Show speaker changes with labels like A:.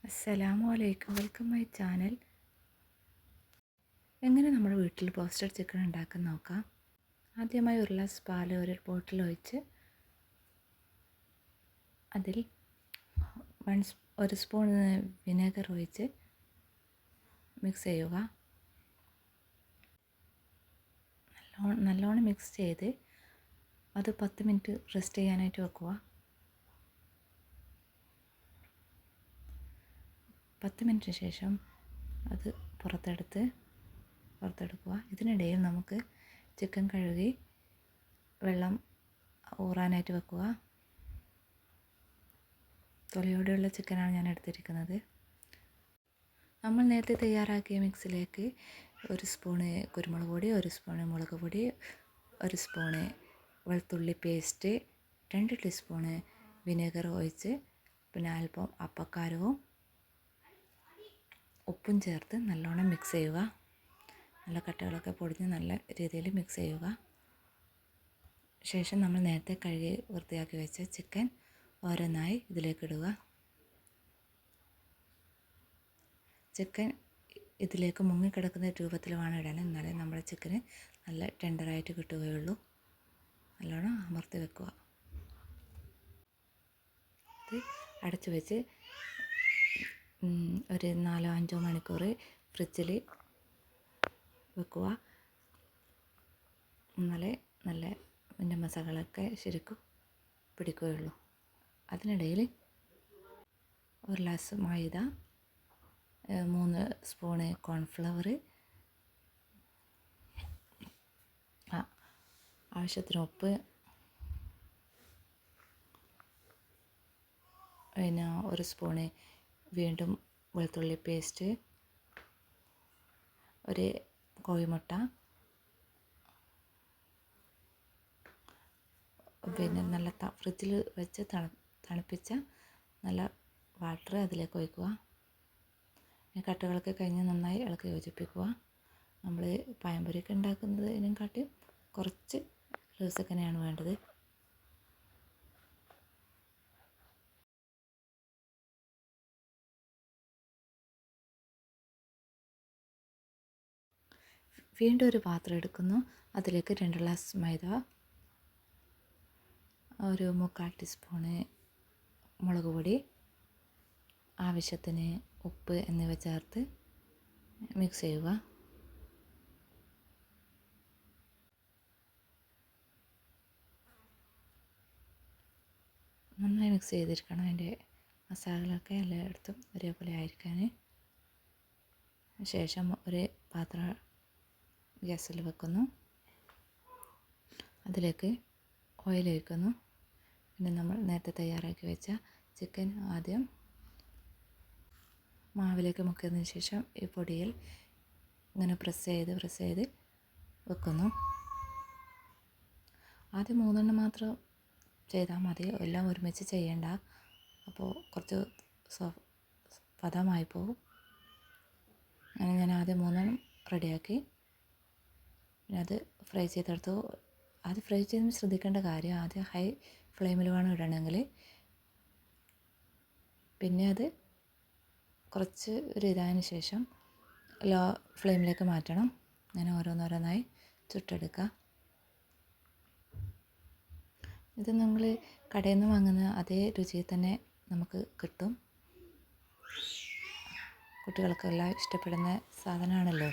A: അസ്സലാമു അലൈക്കും, welcome my channel. എങ്ങനെ നമ്മുടെ വീട്ടിൽ റോസ്റ്റഡ് ചിക്കൻ ഉണ്ടാക്കാൻ നോക്കാം. ആദ്യമായി ഒരു ഗ്ലാസ് പാൽ ഒരു ബോട്ടിൽ ഒഴിച്ച് അതിൽ ഒരു സ്പൂൺ വിനെഗർ ഒഴിച്ച് മിക്സ് ചെയ്യുക. നല്ലോണം മിക്സ് ചെയ്ത് അത് 10 മിനിറ്റ് റെസ്റ്റ് ചെയ്യാനായിട്ട് വെക്കുക. 10 മിനിറ്റിന് ശേഷം അത് പുറത്തെടുക്കുക. ഇതിനിടയിൽ നമുക്ക് ചിക്കൻ കഴുകി വെള്ളം ഊറാനായിട്ട് വെക്കുക. തൊലിയോടെയുള്ള ചിക്കനാണ് ഞാൻ എടുത്തിരിക്കുന്നത്. നമ്മൾ നേരത്തെ തയ്യാറാക്കിയ മിക്സിലേക്ക് ഒരു സ്പൂണ് കുരുമുളക് പൊടി, ഒരു സ്പൂണ് മുളക് പൊടി, ഒരു സ്പൂണ് വെളുത്തുള്ളി പേസ്റ്റ്, 2 ടീസ്പൂണ് വിനെഗർ ഒഴിച്ച് പിന്നെ അല്പം അപ്പക്കാരവും ഉപ്പും ചേർത്ത് നല്ലോണം മിക്സ് ചെയ്യുക. നല്ല കട്ടകളൊക്കെ പൊടിഞ്ഞ് നല്ല രീതിയിൽ മിക്സ് ചെയ്യുക. ശേഷം നമ്മൾ നേരത്തെ കഴുകി വൃത്തിയാക്കി വെച്ച ചിക്കൻ ഓരോന്നായി ഇതിലേക്ക് ഇടുക. ചിക്കൻ ഇതിലേക്ക് മുങ്ങിക്കിടക്കുന്ന രൂപത്തിൽ വേണം ഇടാൻ, എന്നാലേ നമ്മുടെ ചിക്കന് നല്ല ടെൻഡറായിട്ട് കിട്ടുകയുള്ളൂ. നല്ലോണം അമർത്തി വെക്കുക. ഇത് അടച്ചു വെച്ച് ഒരു 4-5 മണിക്കൂർ ഫ്രിഡ്ജിൽ വെക്കുക. എന്നാലേ നല്ല ഇതിൻ്റെ മസാലകളൊക്കെ ശരിക്കും പിടിക്കുകയുള്ളൂ. അതിനിടയിൽ ഒരു ഗ്ലാസ് മൈദ, 3 സ്പൂണ് കോൺഫ്ലവർ, ആവശ്യത്തിന് ഉപ്പ്, പിന്നെ 1 സ്പൂണ് വീണ്ടും വെളുത്തുള്ളി പേസ്റ്റ്, ഒരു കോഴിമുട്ട, പിന്നെ നല്ല ഫ്രിഡ്ജിൽ വെച്ച് തണുപ്പിച്ച നല്ല വാട്ടർ അതിലേക്ക് ഒഴിക്കുക. കട്ടകളൊക്കെ കഴിഞ്ഞ് നന്നായി ഇളക്കി യോജിപ്പിക്കുക. നമ്മൾ പഴംപൊരിയൊക്കെ ഉണ്ടാക്കുന്നതിനെക്കാട്ടി കുറച്ച് ലൂസൊക്കെയാണ് വേണ്ടത്. വീണ്ടും ഒരു പാത്രം എടുക്കുന്നു. അതിലേക്ക് 2 ഗ്ലാസ് മൈദ, ഒരു 3/4 ടീസ്പൂണ് മുളക് പൊടി, ആവശ്യത്തിന് ഉപ്പ് എന്നിവ ചേർത്ത് മിക്സ് ചെയ്യുക. നന്നായി മിക്സ് ചെയ്തിരിക്കണം. അതിൻ്റെ മസാലകളൊക്കെ എല്ലായിടത്തും ഒരേപോലെ ആയിരിക്കാൻ. ശേഷം ഒരു പാത്രം ഗ്യാസിൽ വെക്കുന്നു. അതിലേക്ക് ഓയിൽ ഒഴിക്കുന്നു. പിന്നെ നമ്മൾ നേരത്തെ തയ്യാറാക്കി വെച്ച ചിക്കൻ ആദ്യം മാവിലേക്ക് മുക്കിയതിന് ശേഷം ഈ പൊടിയിൽ ഇങ്ങനെ പ്രസ് ചെയ്ത് വെക്കുന്നു. ആദ്യം 3 മാത്രം ചെയ്താൽ മതി, എല്ലാം ഒരുമിച്ച് ചെയ്യേണ്ട. അപ്പോൾ കുറച്ച് പദമായി പോകും. അങ്ങനെ ഞാൻ ആദ്യം 3 റെഡിയാക്കി. പിന്നെ അത് ഫ്രൈ ചെയ്തെടുത്തു. അത് ഫ്രൈ ചെയ്യുമ്പോൾ ശ്രദ്ധിക്കേണ്ട കാര്യം, ആദ്യം ഹൈ ഫ്ലെയിമിൽ വേണം ഇടണമെങ്കിൽ. പിന്നെ അത് കുറച്ച് ഒരു ഇതായതിനു ശേഷം ലോ ഫ്ലെയിമിലേക്ക് മാറ്റണം. അങ്ങനെ ഓരോന്നോരോന്നായി ചുട്ടെടുക്കുക. ഇത് നമ്മൾ കടയിൽ നിന്ന് വാങ്ങുന്ന അതേ രുചിയിൽ തന്നെ നമുക്ക് കിട്ടും. കുട്ടികൾക്കെല്ലാം ഇഷ്ടപ്പെടുന്ന സാധനമാണല്ലോ.